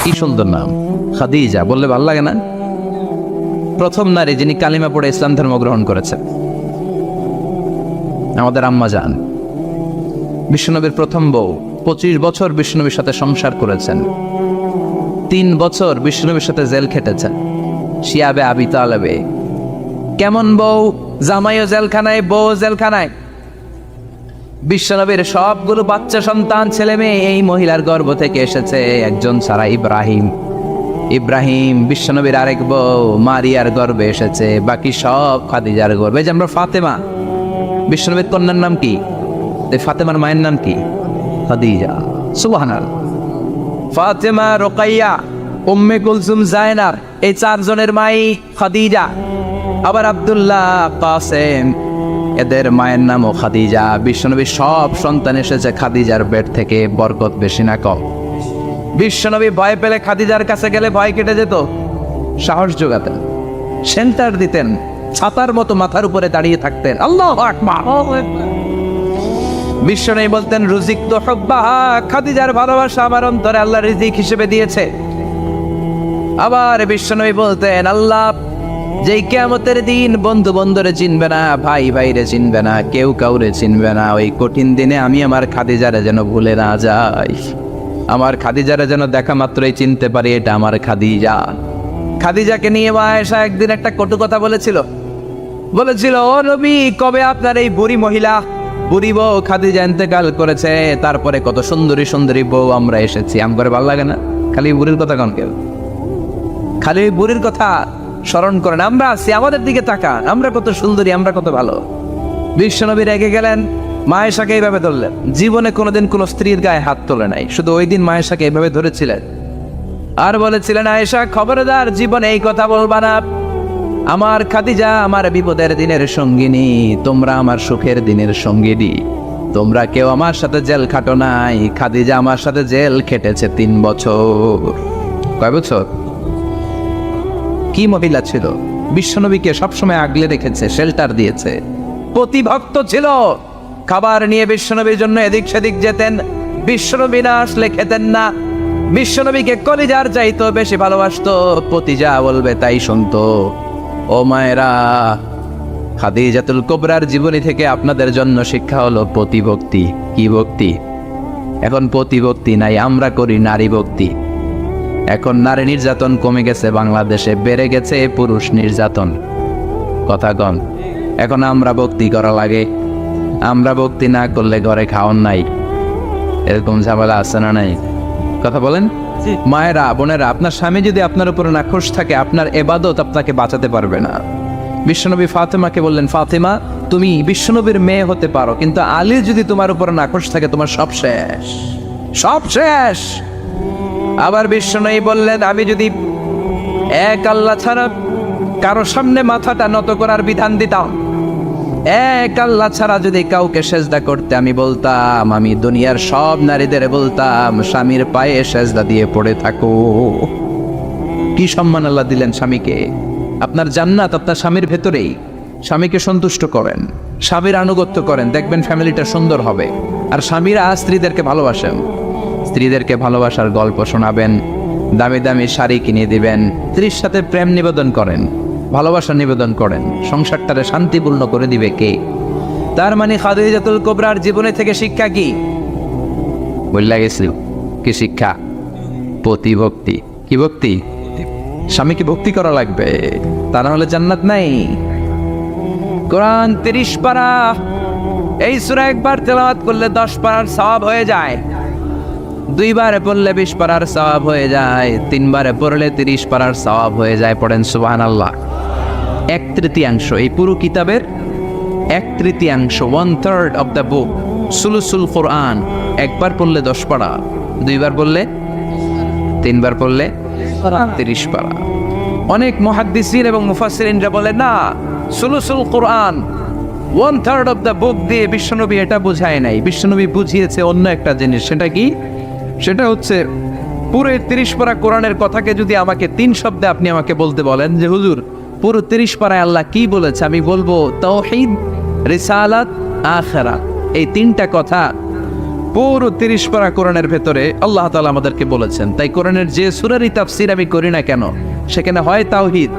কি সুন্দর নাম, খাদিজা বললে ভালো লাগে না? প্রথম নারী যিনি কালিমা পড়ে ইসলাম ধর্ম গ্রহণ করেছেন আমাদের আম্মা জান, বিশ্বনবীর প্রথম বউ। 25 বছর বিশ্বনবীর সাথে সংসার করেছেন, 3 বছর বিশ্বনবীর সাথে জেল খেটেছেন, শিয়াবে আবি তালেবে। কেমন বউ? জামাইও জেলখানায়, বউ জেলখানায়। বিশ্বনবীর সবগুলো বাচ্চা সন্তান ছেলে মেয়ে এই মহিলার গর্ভ থেকে এসেছে, একজন ছাড়া ইব্রাহিম বিশ্বনবীর আরেক বউ মারিয়ার গর্ভে এসেছে, বাকি সব খাদিজার গর্ভে। যে আমরা ফাতেমা, বিশ্বনবীর কন্যার নাম কি? ফাতেমার মায়ের নাম কি? খাদিজা। সুবহানাল্লাহ। ফাতেমা, রোকাইয়া, উম্মে কুলসুম, জায়নাব, এই 4 জনের মাই খাদিজা। আবার আব্দুল্লাহ, কাসেম, এদের মায়ের নামও খাদিজা। বিশ্বনবীর সব সন্তান এসেছে খাদিজার পেট থেকে। বরকত বেশি না কম? বিশ্বনবী ভয় পেলে খাদিজার কাছে গেলে ভয় কেটে যেত, সাহস যোগাতেন, সেন্টার দিতেন, ছাতার মতো মাথার উপরে দাঁড়িয়ে থাকতেন। আল্লাহু আকবার। বিশ্বনবী বলতেন, রুজিক তো হুব্বাহা, খাদিজার ভালোবাসা আমার অন্তরে আল্লাহ রিজিক হিসেবে দিয়েছে। আবার বিশ্বনবী বলতেন, আল্লাহ যেই কিয়ামতের দিন বন্ধু বন্ধুরে চিনবে না, ভাই ভাইরে চিনবে না, কেউ কাউরে চিনবে না, ওই কঠিন দিনে আমি আমার খাদিজারে যেন ভুলে না যাই, আমার খাদিজারে যেন দেখা মাত্রই চিনতে পারি এটা আমার খাদিজা। খাদিজাকে নিয়ে মা আয়েশা একদিন একটা কটু কথা বলেছিল, ও নবী, কবে আপনার এই বুড়ি মহিলা, বুড়ি বউ খাদিজা ইন্তেকাল করেছে, তারপরে কত সুন্দরী সুন্দরী বউ আমরা এসেছি, আম করে ভালো লাগে না? খালি বুড়ির কথা কন কেউ, খালি বুড়ির কথা স্মরণ করেন। আমরা আছি, আমাদের দিকে তাকান, আমরা কত সুন্দরী, আমরা কত ভালো। বিশ্বনবী রেগে গেলেন, মা আয়েশাকে এইভাবে ধরলেন। জীবনে কোনোদিন কোনো স্ত্রীর গায়ে হাত তোলে নাই, শুধু ওই দিন মা আয়েশাকে এইভাবে ধরেছিলেন আর বলেছিলেন, আয়েশা খবরদার জীবনে এই কথা বলবা না, আমার খাদিজা আমার বিপদের দিনের সঙ্গিনী, তোমরা আমার সুখের দিনের সঙ্গিনী, তোমরা কেউ আমার সাথে জেল খাটো নাই, খাদিজা আমার সাথে জেল খেটেছে 3 বছর। কয় বছর? কি মহিলা ছিল, বিশ্বনবীকে সবসময় আগলে রেখেছে, শেল্টার দিয়েছে, প্রতিভক্ত ছিল। খাবার নিয়ে বিশ্বনবীর জন্য এদিক সেদিক যেতেন, বিশ্বনবী না আসলে খেতেন না, বিশ্বনবীকে কলিজার চাইতো বেশি ভালোবাসতো, পতি যা বলবে তাই শুনতো। ও মায়েরা, খাদিজাতুল কুবরার জীবনী থেকে আপনাদের জন্য শিক্ষা হলো প্রতিভক্তি। কি ভক্তি? এখন প্রতিভক্তি নাই, আমরা করি নারী ভক্তি। এখন নারী নির্যাতন কমে গেছে বাংলাদেশে, বেড়ে গেছে পুরুষ নির্যাতন। কথা কন। এখন আমরা ভক্তি করা লাগে, আমরা ভক্তি না করলে ঘরে খাওয়ান নাই, এরকম ঝামেলা আছে না নাই? কথা বলেন। মায়েরা, বোনেরা, আপনার স্বামী যদি আপনার উপরে নাখোশ থাকে, আপনার ইবাদত আপনাকে বাঁচাতে পারবে না। বিশ্বনবী ফাতেমাকে বললেন, ফাতেমা তুমি বিশ্বনবীর মেয়ে হতে পারো, কিন্তু আলী যদি তোমার উপরে নাখোশ থাকে, তোমার সব শেষ, সব শেষ। আবার বিশ্বনবী বললেন, আমি যদি এক আল্লাহ ছাড়া কারো সামনে মাথাটা নত করার বিধান দিতাম, এক আল্লাহ ছাড়া যদি কাউকে সেজদা করতে আমি বলতাম, আমি দুনিয়ার সব নারীদের বলতাম স্বামীর পায়ে সেজদা দিয়ে পড়ে থাকো। কি সম্মান আল্লাহ দিলেন স্বামীকে। আপনার জান্নাত আপনার স্বামীর ভেতরেই। স্বামীকে সন্তুষ্ট করেন, স্বামীর আনুগত্য করেন, দেখবেন ফ্যামিলিটা সুন্দর হবে। আর স্বামীরা স্ত্রীদেরকে ভালোবাসেন, স্ত্রীদেরকে ভালোবাসার গল্প শোনাবেন, দামি দামি শাড়ি কিনে দিবেন, স্ত্রীর সাথে প্রেম নিবেদন করেন, ভালোবাসা নিবেদন করেন, সংসারটারে শান্তিপূর্ণ করে দিবে কে? তার মানে খাদিজাতুল কুবরার জীবনে থেকে শিক্ষা কি? বললা গেছিল কি শিক্ষা? প্রতিভক্তি। কি ভক্তি? স্বামীকে ভক্তি করা লাগবে, তা না হলে জান্নাত নাই। কোরআন 30 পারা, এই সূরা একবার তেলাওয়াত করলে 10 পারার সওয়াব হয়ে যায়, 2 বারে পড়লে 20 পারার সওয়াব হয়ে যায়, 3 বারে পড়লে 30 পারার সওয়াব হয়ে যায়। পড়েন সুবহানাল্লাহ। 1/3 এই পুরো কিতাবের 1/3, 1/3 অফ দ্য বুক, সুলুসুল কোরআন, একবার পড়লে 10 পারা, 2 বার পড়লে, 3 বার পড়লে 30 পারা। অনেক মুহাদ্দিসিন এবং মুফাসসিরিনরা বলে না, সুলুসুল কোরআন 1/3 অফ দ্য বুক দিয়ে বিশ্বনবী এটা বুঝায় নাই, বিশ্বনবী বুঝিয়েছে অন্য একটা জিনিস। সেটা কি? সেটা হচ্ছে পুরো 30 পারা কোরআনের কথাকে যদি আমাকে 3 শব্দে আপনি আমাকে বলতে বলেন যে হুজুর পুরো 30 পারায় আল্লাহ কি বলেছে, আমি বলবো তাওহীদ, রিসালাত, আখিরাত। এই 3টা কথা পুরো 30 পারা কোরআনের ভেতরে আল্লাহ তাআলা আমাদেরকে বলেছেন। তাই কোরআনের যে সূরারই তাফসীর আমি করি না কেন, সেখানে হয় তাওহীদ,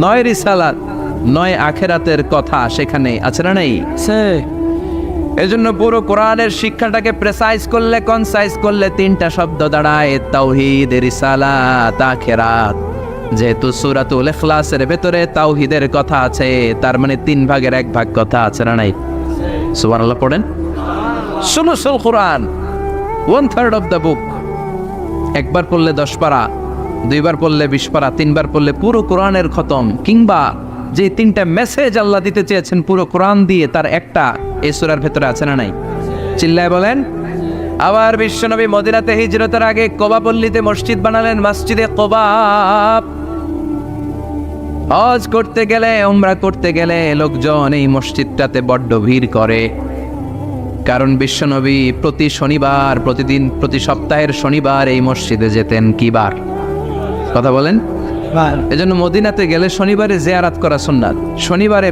নয় রিসালাত, নয় আখিরাতের কথা সেখানে আছে না নাই? এজন্য পুরো কোরআনের শিক্ষাটাকে প্রেসাইজ করলে, কনসাইজ করলে 3টা শব্দ দাঁড়ায়, তাওহীদ, রিসালাত, আখিরাত। যেহেতু সূরাতুল ইখলাসের ভেতরে তাওহীদের কথা আছে, তার মানে 3 ভাগের 1 ভাগ কথা আছে না নাই? সুবহানাল্লাহ পড়েন। সুলুসুল কোরআন, 1/3 অফ দ্য বুক। একবার পড়লে 10 পারা, 2বার পড়লে 20 পারা, 3বার পড়লে পুরো কোরআনের খতম। কিংবা যে 3টা মেসেজ আল্লাহ দিতে চেয়েছেন পুরো কোরআন দিয়ে, তার একটা এই সূরার ভেতরে আছে না নাই? চিল্লায় বলেন। আবার বিশ্বনবী মদিনাতে হিজরতের আগে কোবা পল্লীতে মসজিদ বানালেন, মসজিদে কোবা। হজ করতে গেলে, উমরা করতে গেলে লোকজন এই মসজিদটাতে বড্ড ভিড় করে। কারণ বিশ্বনবী প্রতি শনিবার, প্রতি সপ্তাহের শনিবার এই মসজিদে যেতেন। কি বার? কথা বলেন। এজন্য মদিনাতে গেলে শনিবারে জিয়ারাত করা সুন্নাত।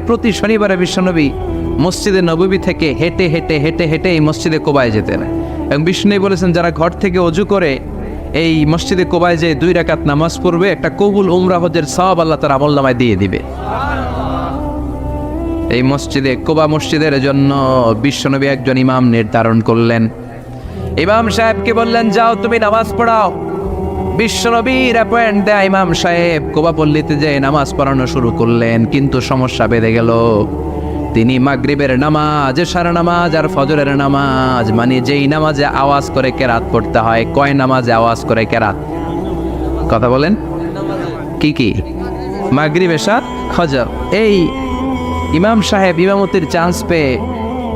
প্রতি শনিবারে বিশ্বনবী মসজিদে নববী থেকে হেঁটে হেঁটে হেঁটে হেঁটে এই মসজিদে কোবায় যেতেন। এবং বিষ্ণু বলেছেন, যারা ঘর থেকে অজু করে এই মসজিদে কোবায় যে 2 রাকাত নামাজ পড়বে, একটা কবুল উমরা হজের সওয়াব আল্লাহ তার আমলনামায় দিয়ে দিবে। এই মসজিদে, কোবা মসজিদের জন্য বিশ্বনবী একজন ইমাম নির্ধারণ করলেন। ইমাম সাহেবকে বললেন, যাও তুমি নামাজ পড়াও। বিশ্বনবীর অ্যাপয়েন্ট দেয়া ইমাম সাহেব কোবা পল্লীতে যে নামাজ পড়ানো শুরু করলেন। কিন্তু সমস্যা বেড়ে গেল। তিনি মাগরিবের নামাজ, এশার নামাজ আর ফজরের নামাজ, মানে যেই নামাজে আওয়াজ করে কেরাত পড়তে হয়, কয় নামাজে আওয়াজ করে কেরাত? কথা বলেন। কি কি? মাগরিব, এশা, ফজর। এই ইমাম সাহেব ইমামতির চান্স পেয়ে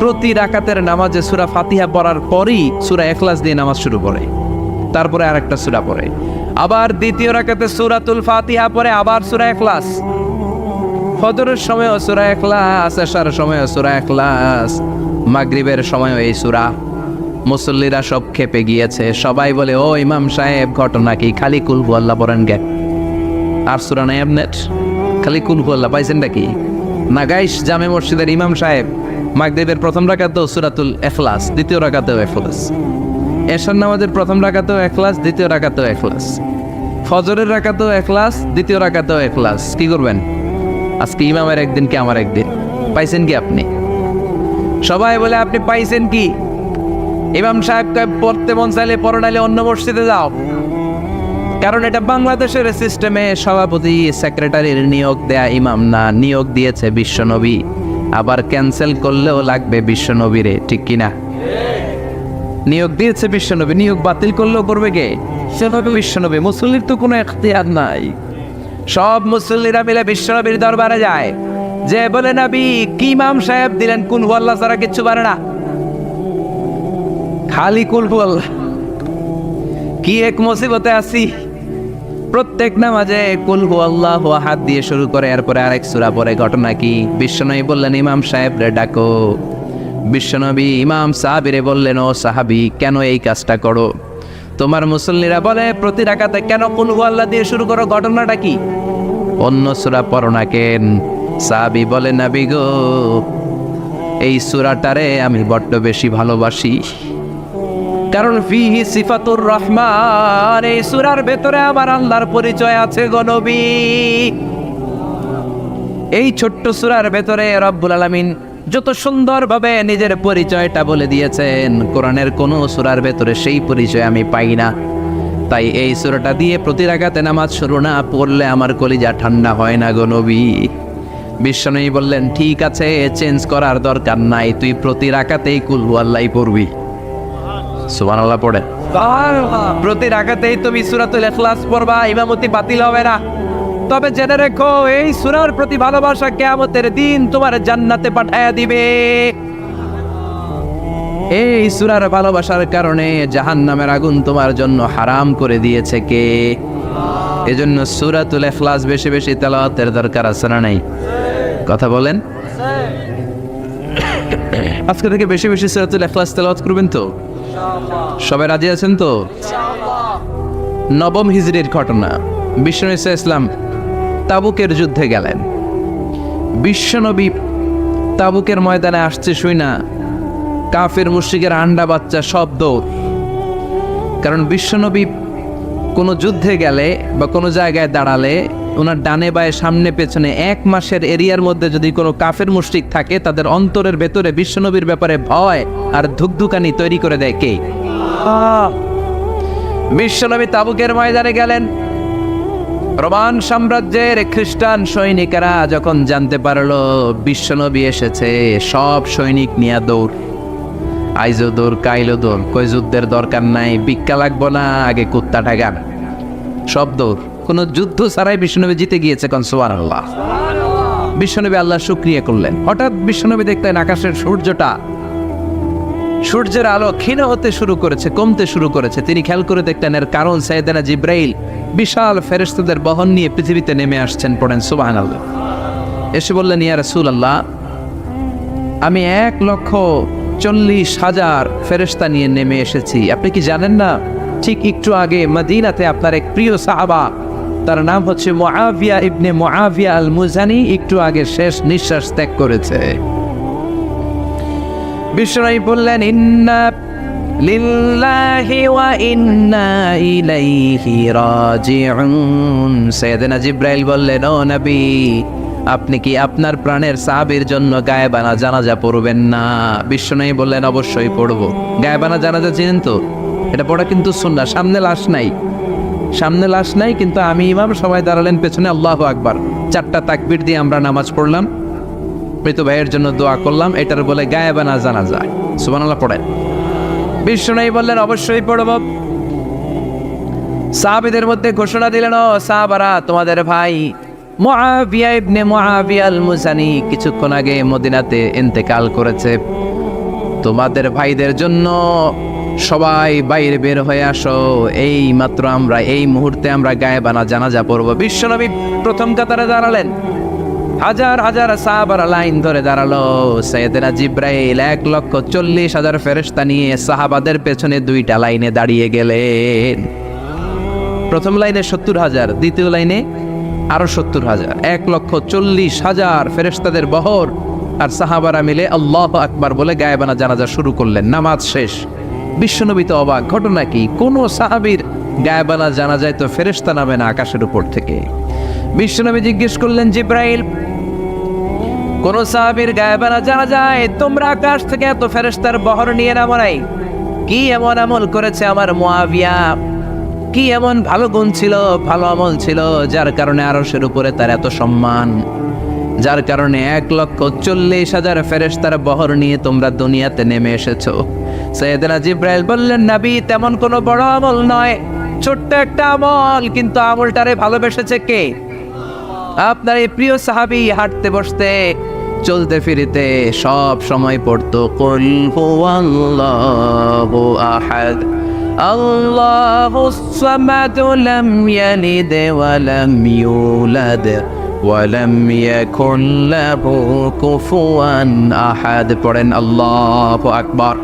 প্রতি রাকাতের নামাজে সূরা ফাতিহা পড়ার পরই সূরা ইখলাস দিয়ে নামাজ শুরু করে, তারপরে আরেকটা সূরা পড়ে, আবার দ্বিতীয় রাকাতে সূরাতুল ফাতিহা পড়ে, আবার সূরা ইখলাস। ফজরের সময়ও সূরা ইখলাস, এশার সময়ও সূরা ইখলাস, মাগরিবের সময়ও এই সূরা। মুসল্লিরা সব খেপে গিয়েছে। সবাই বলে, ও ইমাম সাহেব, ঘটনা কি? খালি কুল হুয়াল্লাহ পড়েন গে, আর সূরা নাই আপনার? খালি কুল হুয়াল্লাহ পাইছেন নাকি? নাগাইশ জামে মসজিদের ইমাম সাহেব মাগরিবের প্রথম রাকাতেও সূরাতুল ইখলাস, দ্বিতীয় রাকাতেও ইখলাস। এশার নামাজের প্রথম রাকাতেও ইখলাস, দ্বিতীয় রাকাতেও ইখলাস। ফজরের রাকাতেও ইখলাস, দ্বিতীয় রাকাতেও ইখলাস। কি করবেন? আজকে ইমামের একদিন কি আমার একদিন। পাইছেন কি আপনি? সবাই বলে, আপনি পাইছেন কি? ইমাম সাহেবকে পড়তে মন চাইলে পড়ো, নাইলে অন্য মসজিদে যাও। কারণ এটা বাংলাদেশের সিস্টেমে সভাপতি সেক্রেটারির নিয়োগ দেয়া ইমাম না, নিয়োগ দিয়েছে বিশ্বনবী। আবার ক্যান্সেল করলেও লাগবে বিশ্বনবীরে, ঠিক কিনা? নিয়োগ দিয়েছে বিশ্বনবী, নিয়োগ বাতিল করলেও করবে কে? সেভাবে বিশ্বনবী। মুসল্লির তো কোনো এখতিয়ার নাই। সব মুসল্লিরা মিলে বিশ্বনবীর দরবারে যায়, যে বলে, নবী কি ইমাম সাহেব দিলেন, কুল হুয়াল্লাহ ছাড়া কিচ্ছু পারে না, খালি কুল হুয়াল্লাহ। কি এক মুসিবতে আছি। প্রত্যেক নামাজে কুল হুয়াল্লাহু আহাদ দিয়ে শুরু করে, এরপরে আরেক সূরা পড়ে। ঘটনা কি? বিশ্বনবী বললেন, ইমাম সাহেব রে ডাকো। বিশ্বনবী ইমাম সাহাবীরে বললেন, ও সাহাবী, কেন এই কাজটা করো? তোমার মুসল্লিরা বলে, প্রতি রাকাতে কেন কুল হুয়াল্লাহ দিয়ে শুরু করো? ঘটনাটা কি? অন্য সূরা পড়ো না কেন? সাহাবী বলে, নবী গো, এই সূরাটারে আমি বড্ড বেশি ভালোবাসি। কারণ ফিহি সিফাতুর রহমান, এই সূরার ভেতরে আমার আল্লাহর পরিচয় আছে গো নবী। এই ছোট্ট সূরার ভেতরে রব্বুল আলামিন যত সুন্দরভাবে নিজের পরিচয়টা বলে দিয়েছেন, কোরআনের কোন সূরার ভেতরে সেই পরিচয় আমি পাই না। তাই এই সূরাটা দিয়ে প্রতি রাকাতে নামাজ শুরু না পড়লে আমার কলিজা ঠান্ডা হয় না গো নবী। বিশ্বনবী বললেন, ঠিক আছে, চেঞ্জ করার দরকার নাই, তুই প্রতি রাকাতেই কুল হুয়াল্লাহই পড়বি। সুবহানাল্লাহ পড়ে। প্রতি রাকাতেই তুমি সূরাতুল ইখলাস পড়বা, ইমামতি বাতিল হবে না। তবে জেনে রেখো, এই সূরার প্রতি ভালোবাসা কিয়ামতের দিন তোমার জান্নাতে পাঠায়া দিবে। এই সূরার ভালোবাসার কারণে জাহান্নামের আগুন তোমার জন্য হারাম করে দিয়েছে কে? এজন্য সূরাতুল ইখলাস বেশি বেশি তেলাওয়াতের দরকার আছে না নাই? কথা বলেন। আজকে থেকে বেশি বেশি সূরাতুল ইখলাস তেলাওয়াত করবেন তো? সবাই রাজি আছেন তো? নবম হিজরির ঘটনা। বিশ্বনবী সাল্লাল্লাহু আলাইহি ওয়াসাল্লাম তাবুকের যুদ্ধে গেলেন। বিশ্বনবী তাবুকের ময়দানে আসছে শুই না কাফের মুশরিকের আন্ডা বাচ্চা সব দৌড়। কারণ বিশ্বনবী কোনো যুদ্ধে গেলে বা কোনো জায়গায় দাঁড়ালে ওনার ডানে বায়ে সামনে পেছনে 1 মাসের এরিয়ার মধ্যে যদি কোনো কাফের মুশরিক থাকে, তাদের অন্তরের ভেতরে বিশ্বনবীর ব্যাপারে ভয় আর ধুকধুকানি তৈরি করে দেয় কে? বিশ্বনবী তাবুকের ময়দানে গেলেন। রোমান সাম্রাজ্যের খ্রিস্টান সৈনিকেরা যখন জানতে পারলো বিশ্বনবী এসেছে, সব সৈনিক নিয়ে দৌড়। আইজো দৌড়, কাইলো দৌড়, কই যুদ্ধের দরকার নাই, ভিক্ষা লাগবো না, আগে কুত্তা ঠাগান, সব দৌড়। কোনো যুদ্ধ ছাড়াই বিশ্বনবী জিতে গিয়েছে। কোন সুবহানাল্লাহ। বিশ্বনবী আল্লাহ শুকরিয়া করলেন। হঠাৎ বিশ্বনবী দেখলেন আকাশের সূর্যের আলো ক্ষীণ হতে শুরু করেছে, কমতে শুরু করেছে। তিনি খেয়াল করে দেখলেন এর কারণ সাইয়েদনা জিব্রাইল বিশাল ফেরেশতাদের বহন নিয়ে পৃথিবীতে নেমে আসছেন। পড়েন সুবহানাল্লাহ। এসে বললেন, ইয়া রাসূলুল্লাহ, আমি 1,40,000 ফেরেশতা নিয়ে নেমে এসেছি। আপনি কি জানেন না, ঠিক একটু আগে মদিনাতে আপনার এক প্রিয় সাহাবা, তার নাম হচ্ছে মুআবিয়া ইবনে মুআবিয়া আল মুজানি, একটু আগে শেষ নিঃশ্বাস ত্যাগ করেছে। বিশ্বনবী বললেন, ইন্না লিল্লাহি ওয়া ইন্না ইলাইহি রাজিউন। সাইয়েদনা জিব্রাইল বললেন, ও নবী, আপনি কি আপনার প্রাণের সাহাবীর জন্য গায়েবানা জানাজা পড়বেন না? বিশ্বনবী বললেন, অবশ্যই পড়ব। গায়েবানা জানাজা চিনেন তো? এটা পড়া কিন্তু সুন্নাহ। সামনে লাশ নাই, কিন্তু আমি ইমাম, সবাই দাঁড়ালেন পেছনে, আল্লাহু আকবার, 4টা তাকবীর দিয়ে আমরা নামাজ পড়লাম, মৃত ভাইয়ের জন্য দোয়া করলাম, এটার বলে গায়েবানা জানাজা। সুবহানাল্লাহ পড়েন। বিশ্বনবী বললেন, অবশ্যই পড়ব। সাহাবীদের মধ্যে ঘোষণা দিলেন, ও সাহাবারা, তোমাদের ভাই মুআবিয়া ইবনে মুআবিয়া আল মুজানি কিছুক্ষণ আগে মদিনাতে ইন্তেকাল করেছে। তোমাদের ভাইদের জন্য সবাই বাইরে বের হয়ে আসো, এই মাত্র আমরা এই মুহূর্তে আমরা গায়েবানা জানাজা পড়ব। বিশ্বনবী প্রথম কাতারে দাঁড়ালেন। হাজার হাজার সাহাবারা লাইন ধরে দাঁড়ালো। সাইয়েদনা জিব্রাইল 1,40,000 ফেরেশতা নিয়ে সাহাবাদের পেছনে 2টা লাইনে দাঁড়িয়ে গেলেন। প্রথম লাইনে 70,000, দ্বিতীয় লাইনে আরো 70,000, 1,40,000 ফেরেশতাদের বহর। আর সাহাবারা মিলে আল্লাহু আকবার বলে গায়েবানা জানাজা শুরু করলেন। নামাজ শেষ। বিশ্বনবী তো অবাক, ঘটনা কি? কোন সাহাবীর গায়েবানা জানাজায় তো ফেরেশতা নামে না আকাশের উপর থেকে। বিশ্বনবী জিজ্ঞেস করলেন, জিব্রাইল, কোন সাহাবীর গায়েবানা জানাজায় তোমরা আকাশ থেকে এত ফেরেশতার বহর নিয়ে নামো নাই? কি এমন আমল করেছে আমার মুআবিয়া? কি এমন ভালো গুণ ছিল, ভালো আমল ছিল, যার কারণে আরশের উপরে তার এত সম্মান, যার কারণে 1,40,000 ফেরেশতার বহর নিয়ে তোমরা দুনিয়াতে নেমে এসেছো? সাইয়েদনা জিব্রাইল বললেন, নবী, তেমন কোনো বড় আমল নয়, ছোট্ট একটা আমল, কিন্তু আমলটারে ভালোবেসেছে কে? আপনার এই প্রিয় সাহাবী হাঁটতে বসতে চলতে ফিরিতে সব সময় পড়তো, কুল হুয়াল্লাহু আহাদ, আল্লাহুস সামাদ, লাম ইয়ালিদ ওয়া লাম ইউলাদ ওয়া লাম ইয়াকুল লাহু কুফুয়ান আহাদ। পড়েন আল্লাহু আকবার।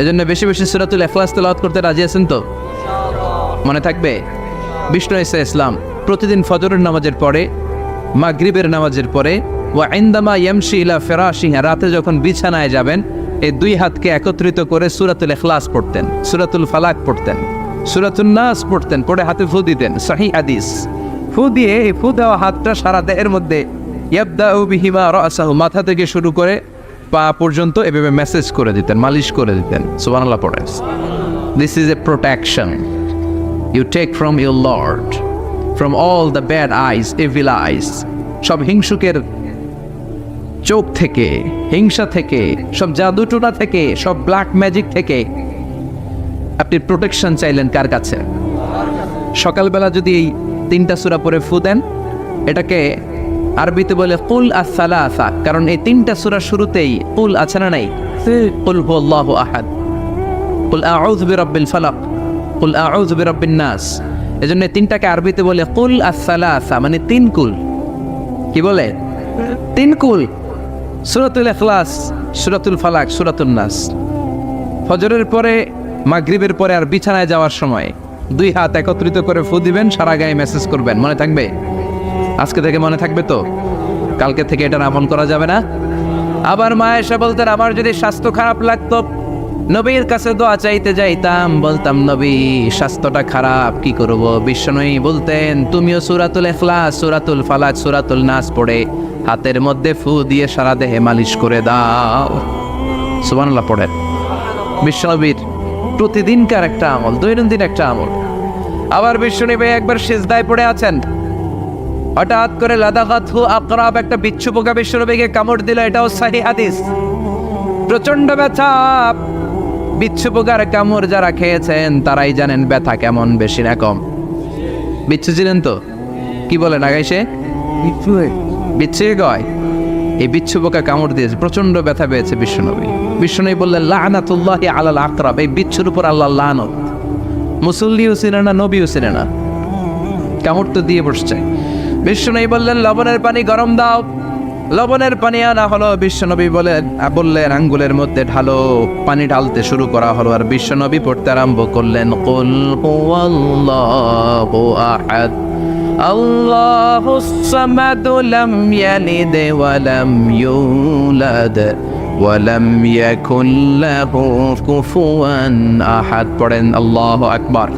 এজন্য বেশি বেশি সূরাতুল ইখলাস তেলাওয়াত করতে রাজি আছেন তো? মনে থাকবে? বিষ্ণু ঈসা ইসলাম প্রতিদিন ফজরের নামাজের পরে, মাগরিবের নামাজের পরে, ওয়া ইনদামা ইয়ামশি ইলা ফিরাশিহি, রাতে যখন বিছানায় যাবেন, এই 2 হাতকে একত্রিত করে সূরাতুল ইখলাস পড়তেন, সূরাতুল ফালাক পড়তেন, সূরাতুন নাস পড়তেন, পড়ে হাতে ফু দিতেন। সহিহ হাদিস। ফু দিয়ে এই ফু দেওয়া হাতটা সারা দেহের মধ্যে ইয়াবদাউ বিহিমা রাসাহু, মাথা থেকে শুরু করে পা পর্যন্ত এভাবে মেসেজ করে দিতেন, মালিশ করে দিতেন। সুবহানাল্লাহ পড়েন। This is a protection you take from your lord, from all the bad eyes, evil eyes, সব হিংসুকের চোখ থেকে, হিংসা থেকে, সব জাদুটোনা থেকে, সব ব্ল্যাক ম্যাজিক থেকে আপনি প্রোটেকশন চাইলেন কার কাছে? সকালবেলা যদি এই 3টা সূরা পড়ে ফু দেন, এটাকে আরবিতে বলে কুল আস-সালাসা, কারণ এই 3টা সূরা শুরুতেই কুল আছে না নাই? কুল হুয়াল্লাহু আহাদ, কুল আউযু বিরাব্বিল ফালাক, কুল আউযু বিরাব্বিন নাস। এজন্য 3টাকে আরবিতে বলে কুল আস-সালাসা, মানে 3 কুল। কি বলে? 3 কুল। সূরাতুল ইখলাস, সূরাতুল ফালাক, সূরাতুন নাস। ফজরের পরে, মাগরিবের পরে আর বিছানায় যাওয়ার সময় 2 হাত একত্রিত করে ফু দিবেন, সারা গায়ে মেসেজ করবেন। মনে থাকবে? আজকে থেকে মনে থাকবে তো? কালকে থেকে এটার আমল করা যাবে না? আবার মা এসে বলতেন আমার যদি স্বাস্থ্য খারাপ লাগতো নবীর কাছে দোয়া চাইতে যাইতাম, বলতাম নবী স্বাস্থ্যটা খারাপ কি করব? বিশ্বনবী বলতেন তুমিও সূরাতুল ইখলাস, সূরাতুল ফালাক, সূরাতুল নাস পড়ে হাতের মধ্যে ফু দিয়ে সারা দেহে মালিশ করে দাও। সুবহানাল্লাহ পড়েন। বিশ্বনবীর প্রতিদিনকার একটা আমল, দৈনন্দিন একটা আমল। আবার বিশ্বনবী একবার সিজদায় পড়ে আছেন, হঠাৎ করে লাদাগাতহু আকরাব, একটা বিচ্ছু পোকা বিশ্বনবীকে কামড় দিল। এটাও সহিহ হাদিস। প্রচন্ড ব্যথা। বিচ্ছু পোকার কামড় যারা খেয়েছেন তারাই জানেন ব্যথা কেমন, বেশি না কম। বিচ্ছু ছিলেন তো? কি বলেন আগাইছে? বিচ্ছু কয় এই বিচ্ছু পোকা কামড় দিয়েছে, প্রচন্ড ব্যথা পেয়েছে বিশ্বনবী। বিশ্বনবী বললেন লাআনাতুল্লাহি আলাল আকরাব, এই বিচ্ছুর উপর আল্লাহর লানত। মুসল্লিও ছিনে না, নবীও ছিনে না, কামড় তো দিয়ে বসছে। বিশ্বনবী বললেন লবণের পানি গরম দাও। লবণের পানি আনা হলো। বিশ্বনবী বললেন আঙ্গুলের মধ্যে ঢালো। পানি ঢালতে শুরু করা হলো, আর বিশ্বনবী পড়তে আরম্ভ করলেন কুল হুয়াল্লাহু আহাদ আল্লাহুস সামাদ লাম ইয়ালিদ ওয়া লাম ইউলাদ ওয়া লাম ইয়াকুল লাহু কুফুয়ান আহাদ। পড়েন আল্লাহু আকবার।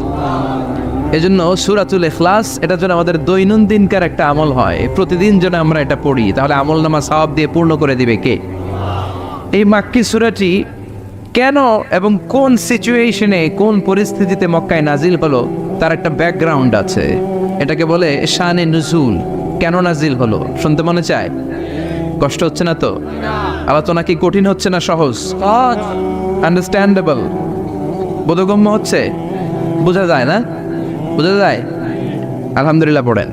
এজন্য সূরাতুল ইখলাস এটা যেন আমাদের দৈনন্দিনকার একটা আমল হয়, প্রতিদিন যেন আমরা এটা পড়ি, তাহলে আমল নামা সওয়াব দিয়ে পূর্ণ করে দিবে কে? এই মাক্কি সূরাটি কেন এবং কোন সিচুয়েশনে, কোন পরিস্থিতিতে মক্কায় নাজিল হলো তার একটা ব্যাকগ্রাউন্ড আছে। এটাকে বলে শানে নুজুল। কেন নাজিল হলো শুনতে মনে চায়? কষ্ট হচ্ছে না তো? আলোচনা কি কঠিন হচ্ছে না সহজ? আন্ডারস্ট্যান্ডেবল, বোধগম্য হচ্ছে? বোঝা যায় না? বোঝা যায়? আলহামদুলিল্লাহ পড়েন।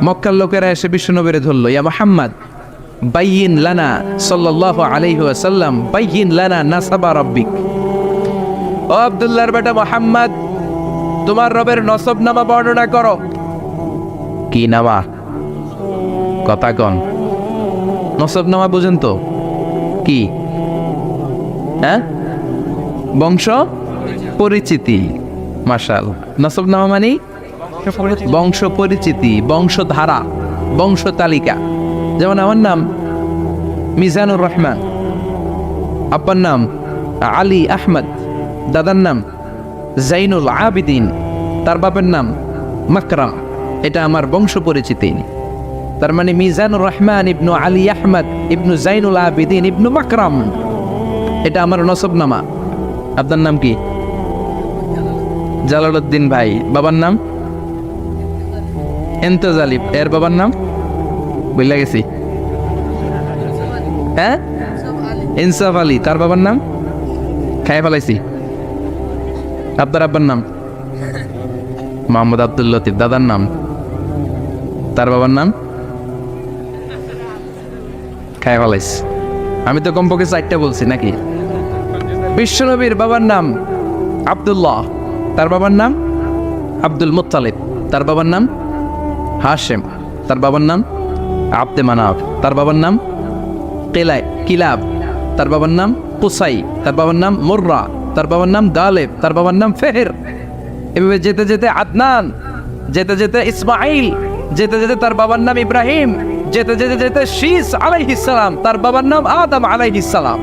মক্কার লোকেরা এসে বিশ্বনবীরে ধরল, ইয়া মুহাম্মদ বাইয়িন লানা সাল্লাল্লাহু আলাইহি ওয়াসাল্লাম বাইয়িন লানা নাসাবা রাব্বিক। ও আব্দুল্লাহর বেটা মুহাম্মদ, তোমার রবের নসবনামা বর্ণনা করো। কি নামা? কথা কন। নসবনামা বুঝেন তো কি? হ্যাঁ, বংশ পরিচিতি। মাশাআল্লাহ। নসবনামা মানে বংশ পরিচিতি, বংশধারা, বংশ তালিকা। যেমন আমার নাম মিজানুর রহমান, আব্বার নাম আলী আহমদ, দাদার নাম জাইনুল আবিদিন, তার বাপের নাম মাকরাম। এটা আমার বংশ পরিচিতি। তার মানে মিজানুর রহমান ইবনু আলী আহমদ ইবনু জাইনুল আবিদিন ইবনু মাকরাম, এটা আমার নসবনামা। আপনার নাম কি? জালালউদ্দিন ভাই। বাবার নাম ইন্তেজালি। এর বাবার নাম বইলা গেছি। হ্যাঁ, ইনসাফ আলী। তার বাবার নাম খাই ফেলাইছি। আপনার আব্বার নাম মোহাম্মদ আব্দুল লতিফ। দাদার নাম, তার বাবার নাম খাই ফেলাইছি। আমি তো কমপক্ষে 4টা বলছি নাকি? বিশ্বনবীর বাবার নাম আব্দুল্লাহ, তার বাবার নাম আব্দুল মুত্তালিব, তার বাবার নাম হাশেম, তার বাবার নাম আব্দে মানাফ, তার বাবার নাম কিলাব, তার বাবার নাম কুসাই, তার বাবার নাম মুররা, তার বাবার নাম গালেব, তার বাবার নাম ফেহের। এভাবে যেতে যেতে আদনান, যেতে যেতে ইসমাইল, যেতে যেতে তার বাবার নাম ইব্রাহিম, যেতে যেতে যেতে শীস আলাইহিস সালাম, তার বাবার নাম আদম আলাইহিস সালাম।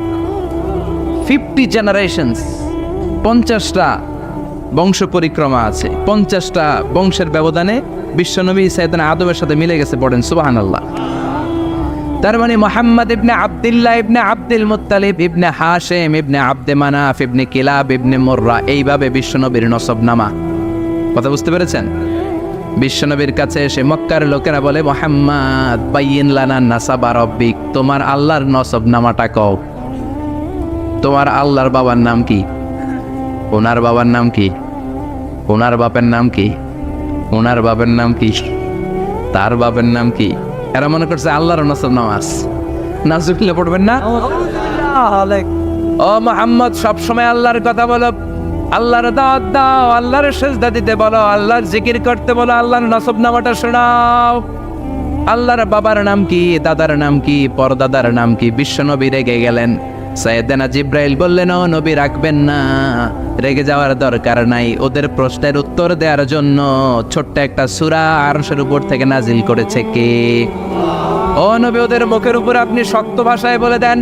50 জেনারেশনস, 50টা বংশ পরিক্রমা আছে। 50টা বংশের ব্যবধানে বিশ্বনবী সাইয়েদনা আদমের সাথে মিলে গেছে। পড়েন সুবহানাল্লাহ। তার মানে মুহাম্মদ ইবনে আব্দুল্লাহ ইবনে আব্দুল মুত্তালিব ইবনে হাশেম ইবনে আব্দে মানাফ ইবনে কিলাব ইবনে মুররা, এইভাবে বিশ্বনবীর নসবনামা। কথা বুঝতে পেরেছেন? বিশ্বনবীর কাছে এসে মক্কার লোকেরা বলে মুহাম্মদ বাইয়িন লানা নাসাবা রাব্বিক, তোমার আল্লাহর নসবনামাটা কও। তোমার আল্লাহর বাবার নাম কি? ওনার বাবার নাম কি? ওনার বাপের নাম কি? ওনার বাপের নাম কি? তার বাপের নাম কি? এরা মনে করছে আল্লাহর নসবনামা আছে। নাজুবিল্লাহ পড়বেন না? ও মুহাম্মদ, সবসময় আল্লাহর কথা বলো, আল্লাহর দাওয়াত দাও, আল্লাহর সিজদা দিতে বলো, আল্লাহর জিকির করতে বলো, আল্লাহর নসবনামাটা শোনাও। আল্লাহর বাবার নাম কি? দাদার নাম কি? পরদাদার নাম কি? বিশ্বনবী রেগে গেলেন। সাইয়েদনা জিব্রাইল বললেন, ও নবী রাখবেন না, রেগে যাওয়ার দরকার নাই। ওদের প্রশ্নের উত্তর দেওয়ার জন্য ছোট্ট একটা সূরা আরশের উপর থেকে নাজিল করেছে কে? ও নবী ওদের মুখের উপর আপনি শক্ত ভাষায় বলে দেন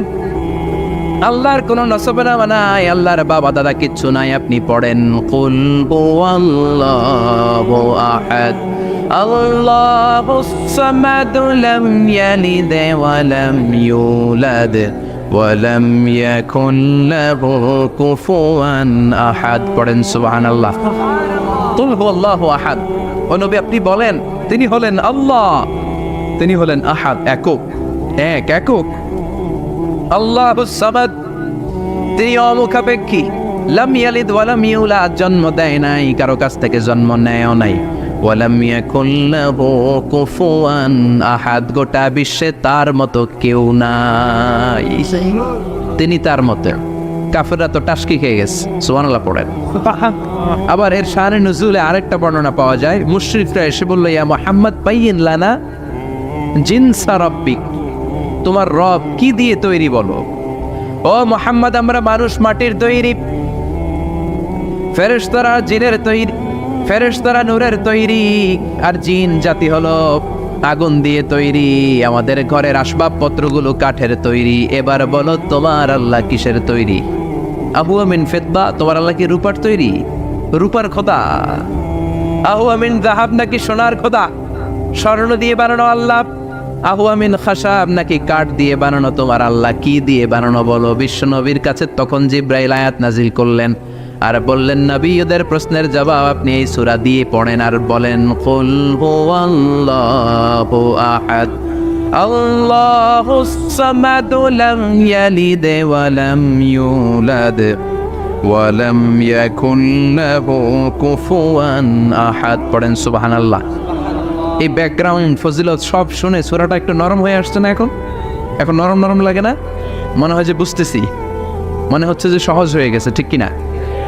আল্লাহর কোন নসবনামা নাই, আল্লাহর বাবা দাদা কিচ্ছু নাই। আপনি পড়েন কুল হুয়াল্লাহু আহাদ আল্লাহুস সামাদ লাম ইয়ালিদ ওয়া লাম ইউলাদ ওয়া লাম ইয়াকুন লাহু কুফুয়ান আহাদ। পড়েন সুবহানাল্লাহ। কুল হুয়াল্লাহু আহাদ। ও নবী আপনি বলেন তিনি হলেন আল্লাহ, তিনি হলেন আহাদ, একক, একক। আল্লাহুস সামাদ, তিনি অমুখাপেক্ষী। লাম ইয়ালিদ ওয়া লাম ইউলাদ, জন্ম দেয় নাই, কারো কাছ থেকে জন্ম নেয়ও নাই। ওয়া লাম ইয়াকুল লাহু কুফুয়ান আহাদ, গোটা বিশ্বে তার মতো কেউ নাই, তিনি তার মতো। কাফেররা তো টাসকি খেয়ে গেছে। সুবহানাল্লাহ পড়েন। আবার এর শানে নুজুলে আরেকটা বর্ণনা পাওয়া যায়, মুশরিকরা এসে বলল ইয়া মুহাম্মদ বাইয়িন লানা জিনসা রাব্বিক, তোমার রব কি দিয়ে তৈরি বলো। ও মুহাম্মদ আমরা মানুষ মাটির তৈরি, ফেরেশতারা জিনের তৈরি, ফেরেশতারা নূরের তৈরি, আর জিন জাতি হলো আগুন দিয়ে তৈরি, আমাদের ঘরের আসবাবপত্রগুলো কাঠের তৈরি। এবার বলো তোমার আল্লাহ কিসের তৈরি? আহুয়া মিন ফিদ্দা, তোমার আল্লাহ কি রূপার তৈরি? রূপার খোদা? আহুয়া মিন যাহাব, নাকি সোনার খোদা, স্বর্ণ দিয়ে বানানো আল্লাহ? আহুয়া মিন খাশাব, নাকি কাঠ দিয়ে বানানো তোমার আল্লাহ? কি দিয়ে বানানো বলো? বিশ্ব নবীর কাছে তখন জিব্রাইল আয়াত নাজিল করলেন আর বললেন নবী ওদের প্রশ্নের জবাব আপনি এই সূরা দিয়ে পড়েন আর বলেন কুল হুয়াল্লাহু আহাদ আল্লাহুস সামাদ লাম ইয়ালিদ ওয়া লাম ইউলাদ ওয়া লাম ইয়াকুন লাহু কুফুয়ান আহাদ। পড়েন সুবহানাল্লাহ। এই ব্যাকগ্রাউন্ড ফজিলত সব শুনে সূরাটা একটু নরম হয়ে আসছে না? এখন নরম নরম লাগে না? মনে হয় যে বুঝতেছি, মনে হচ্ছে যে সহজ হয়ে গেছে, ঠিক কিনা?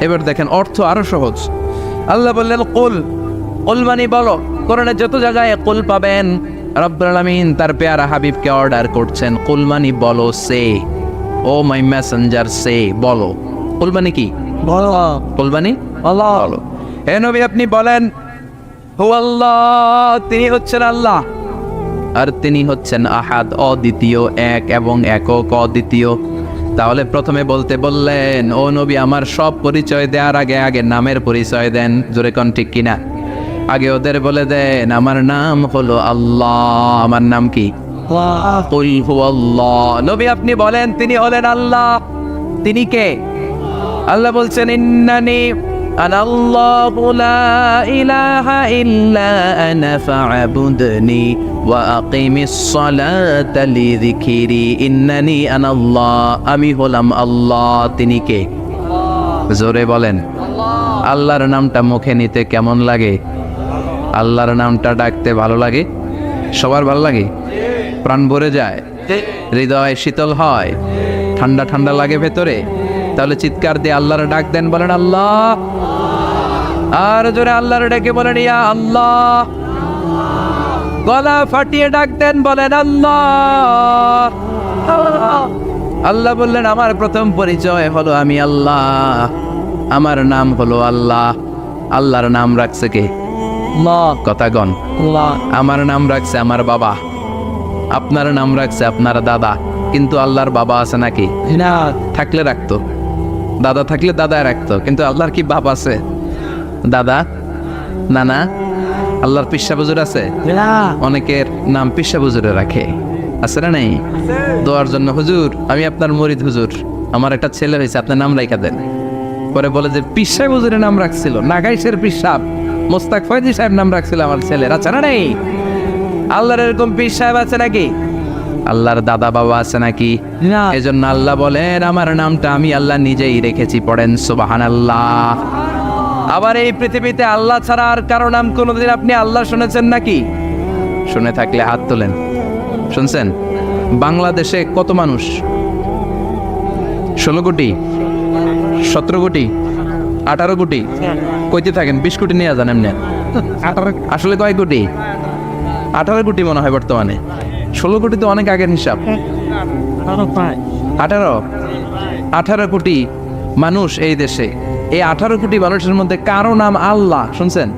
এবার দেখেন অর্থ আরো সহজ। আল্লাহ বললেন কুল, কুল মানে বলো। কোরআনে যত জায়গায় কুল পাবেন রব্বুল আলামিন তার পেয়ারা হাবিবকে অর্ডার করছেন কুল মানে বলো, সে ও মাই মেসেঞ্জার, সে বলো। কুল মানে কি? বলো। কুল মানে আল্লাহ, বলো। হে নবী আপনি বলেন হুয়াল্লাহ, তিনি হচ্ছেন আল্লাহ, আর তিনি হচ্ছেন আহাদ, অদ্বিতীয়, এক এবং একক, অদ্বিতীয়। তাহলে প্রথমে বলতে বললেন ও নবী আমার সব পরিচয় দেওয়ার আগে আগে নামের পরিচয় দেন। জোরে কোন ঠিক কিনা? আগে ওদের বলে দেন আমার নাম হলো আল্লাহ। আমার নাম কি? কুল হুয়াল্লাহ। নবী আপনি বলেন তিনি হলেন আল্লাহ। তিনি কে? আল্লাহ বলছেন ইন্নানি আনাল্লাহু লা ইলাহা ইল্লা আনা ফা'বুদনি ওয়া আকিমিস সালাতা লিযিকরি। ইন্নানি আনাল্লাহ, আমি হলাম আল্লাহ। তিনি কে? জোরে বলেন। আল্লাহর নামটা মুখে নিতে কেমন লাগে? আল্লাহর নামটা ডাকতে ভালো লাগে? সবার ভালো লাগে? প্রাণ ভরে যায়, হৃদয় শীতল হয়, ঠান্ডা ঠান্ডা লাগে ভেতরে? তাহলে চিৎকার দিয়ে আল্লাহর ডাক দেন, বলেন আল্লাহ। আর জোরে আল্লাহর ডেকে বলেন ইয়া আল্লাহ। গলা ফাটিয়ে ডাক দেন, বলেন আল্লাহ। আল্লাহ বললেন আমার প্রথম পরিচয় হলো আমি আল্লাহ, আমার নাম হলো আল্লাহ। আল্লাহর নাম রাখছে কে? কথা গণ। আমার নাম রাখছে আমার বাবা, আপনার নাম রাখছে আপনার দাদা। কিন্তু আল্লাহর বাবা আছে নাকি? থাকলে রাখতো, দাদা থাকলে দাদা রাখতো। কিন্তু আল্লাহর কি বাপ আছে? দাদা, নানা? আল্লাহর পিসা বুজুর আছে? অনেকের নাম পিসা বুজুরে রাখে, আছে না? নেই? দোয়ার জন্য হুজুর আমি আপনার মুরিদ, হুজুর আমার একটা ছেলে হয়েছে, আপনার নাম রাখা দেন। পরে বলে যে পিসা বুজুরের নাম রাখছিল, নাগাইশের পিসাব মোস্তাক ফয়জি সাহেব নাম রাখছিল আমার ছেলের, আছে না? নেই? আল্লাহর এরকম পীর সাহেব আছে নাকি? আল্লাহর দাদা বাবা আছে নাকি? এজন্য আল্লাহ বলেন আমার নামটা আমি আল্লাহ নিজেই রেখেছি। পড়েন সুবহানাল্লাহ। আবার এই পৃথিবীতে আল্লাহ ছাড়া আর কারো নাম কোনোদিন আপনি আল্লাহ শুনেছেন নাকি? শুনে থাকলে হাত তোলেন। শুনছেন? বাংলাদেশে কত মানুষ? 16 কোটি, 17 কোটি, 18 কোটি? কইতে থাকেন 20 কোটি নিয়ে যান এমনি। আসলে কয় কোটি? 18 কোটি মনে হয় বর্তমানে। 16 কোটি তো অনেক আগের হিসাব। 18 কোটি মানুষ এই দেশে। এই 18 কোটি মানুষের মধ্যে কারো নাম আল্লাহ শুনছেন?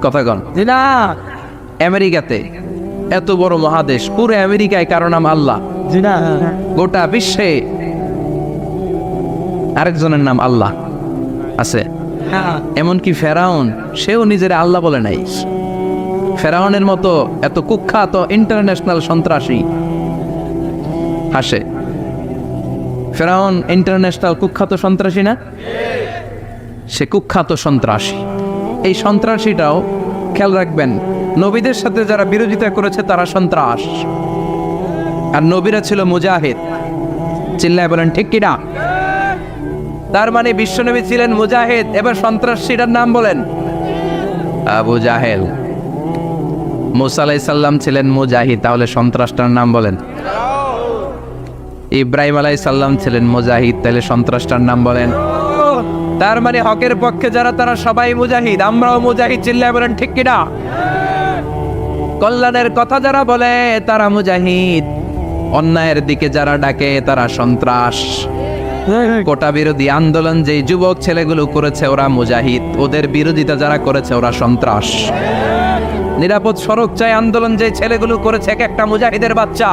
কথা কন। আমেরিকাতে এত বড় মহাদেশ, পুরো আমেরিকায় কারো নাম আল্লাহ, গোটা বিশ্বে আরেকজনের নাম আল্লাহ আছে। এমনকি ফেরাউন, সেও নিজের আল্লাহ বলে নাই। ফেরাউনের মতো এত কুখ্যাত ইন্টারন্যাশনাল সন্ত্রাসী আসে। ফেরাউন ইন্টারন্যাশনাল কুখ্যাত সন্ত্রাসী না? সে কুখ্যাত সন্ত্রাসী। এই সন্ত্রাসীটাও খেয়াল রাখবেন, নবীদের সাথে যারা বিরোধিতা করেছে তারা সন্ত্রাস, আর নবীরা ছিল মুজাহিদ। চিল্লায় বলেন ঠিক কিনা? তার মানে বিশ্বনবী ছিলেন মুজাহিদ। এবার সন্ত্রাসীটার নাম বলেন, আবু জাহেল। মুসা আলাইহিস সালাম ছিলেন মুজাহিদ, তাহলে সন্ত্রাসটার নাম বলেন। ইব্রাহিম আলাইহিস সালাম ছিলেন মুজাহিদ, তাহলে সন্ত্রাসটার নাম বলেন। তার মানে হকের পক্ষে যারা তারা সবাই মুজাহিদ, আমরাও মুজাহিদ। চিল্লায় বলেন ঠিক কিনা? কল্যাণের কথা যারা বলে তারা মুজাহিদ, অন্যায়ের দিকে যারা ডাকে তারা সন্ত্রাস। কোটা বিরোধী আন্দোলন যে যুবক ছেলেগুলো করেছে ওরা মুজাহিদ, ওদের বিরোধিতা যারা করেছে ওরা সন্ত্রাস। নিরাপদ সড়ক চাই আন্দোলন যে ছেলেগুলো করেছে এক একটা মুজাহিদের বাচ্চা,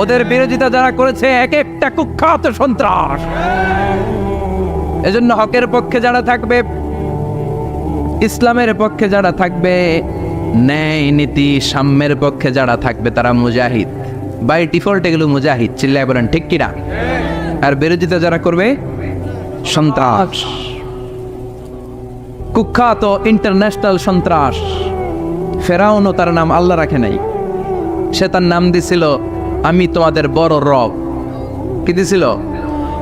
ওদের বিরোধিতা যারা করেছে এক একটা কুখ্যাত সন্ত্রাস। এজন্য হকের পক্ষে যারা থাকবে, ইসলামের পক্ষে যারা থাকবে, ন্যায় নীতি সাম্যের পক্ষে যারা থাকবে তারা মুজাহিদ। বাই ডিফল্ট এগুলো মুজাহিদ। চিল্লায় বলেন ঠিক কিনা? আর বিরোধিতা যারা করবে সন্ত্রাস, কুখ্যাত ইন্টারন্যাশনাল সন্ত্রাস। ফেরাউনও তার নাম আল্লাহ রাখে নাই, সে তার নাম দিছিল আমি তোমাদের বড় রব। কি দিছিল?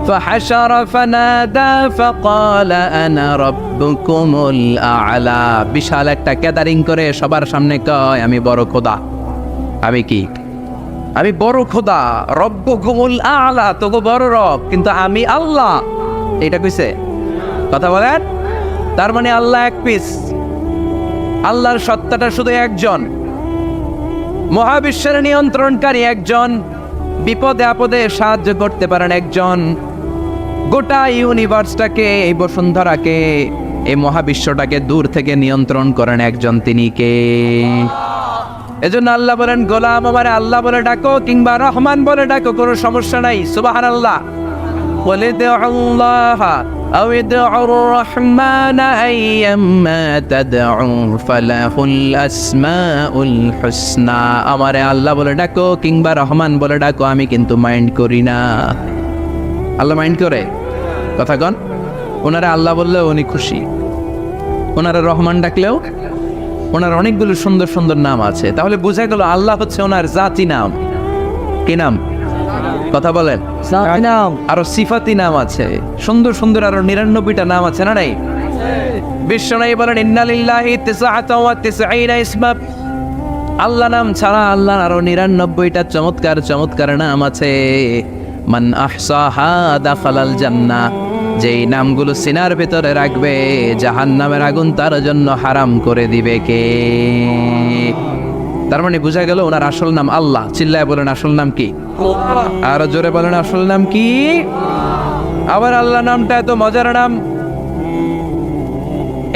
فحشر فنادى فقال انا ربكم الاعلى। বিশাল একটা গ্যাদারিং করে সবার সামনে কয় আমি বড় খোদা। আমি কি? আমি বড় খোদা, রব্বুকুমুল আ'লা, তোগো বড় রব, কিন্তু আমি আল্লাহ। এটা কইছে? কথা বলেন। তার মানে আল্লাহ এক পিস, আল্লাহর সত্তাটা শুধু একজন, মহাবিশ্বের নিয়ন্ত্রণকারী একজন, বিপদে আপদে সাহায্য করতে পারেন একজন, গোটা ইউনিভার্সটাকে, এই বসুন্ধরাকে, এই মহাবিশ্বটাকে দূর থেকে নিয়ন্ত্রণ করেন একজন, তিনি কে? এজন্য আল্লাহ বলেন, গোলাম আমারে আল্লাহ বলে ডাকো কিংবা রহমান বলে ডাকো, কোনো সমস্যা নাই। সুবহানাল্লাহ। বলে দে আল্লাহ আও ইদউর রহমান আইয়াম্মা তাদউ ফালাহুল আসমাউল হুসনা। আমারে আল্লাহ বলে ডাকো কিংবা রহমান বলে ডাকো, আমি কিন্তু মাইন্ড করি না। আল্লাহ মাইন্ড করে? কথা কন। ওনারা আল্লাহ বললেও উনি খুশি, ওনারা রহমান ডাকলেও ওনার অনেকগুলো সুন্দর সুন্দর নাম আছে। তাহলে বোঝা গেল আল্লাহ হচ্ছে ওনার জাতি নাম। কি নাম? কথা বলেন। আরো সিফাতি নাম আছে, সুন্দর সুন্দর আরো 99টা নাম আছে না নাই? বিশ্বনবী বলেন ইন্না লিল্লাহি 99 ইসমা। আল্লাহ নাম ছাড়া আল্লাহর আরো 99টা চমৎকার চমৎকার নাম আছে। মান আহসাহা দাখালাল জান্নাহ। যেই নামগুলো সিনার ভেতরে রাখবে জাহান্নামের আগুন তার জন্য হারাম করে দিবে কে? তার মানে বোঝা গেল ওনার আসল নাম আল্লাহ। চিল্লায় বলেন আসল নাম কি? আরো জোরে বলেন আসল নাম কি? আবার আল্লাহ নামটা এত মজার নাম,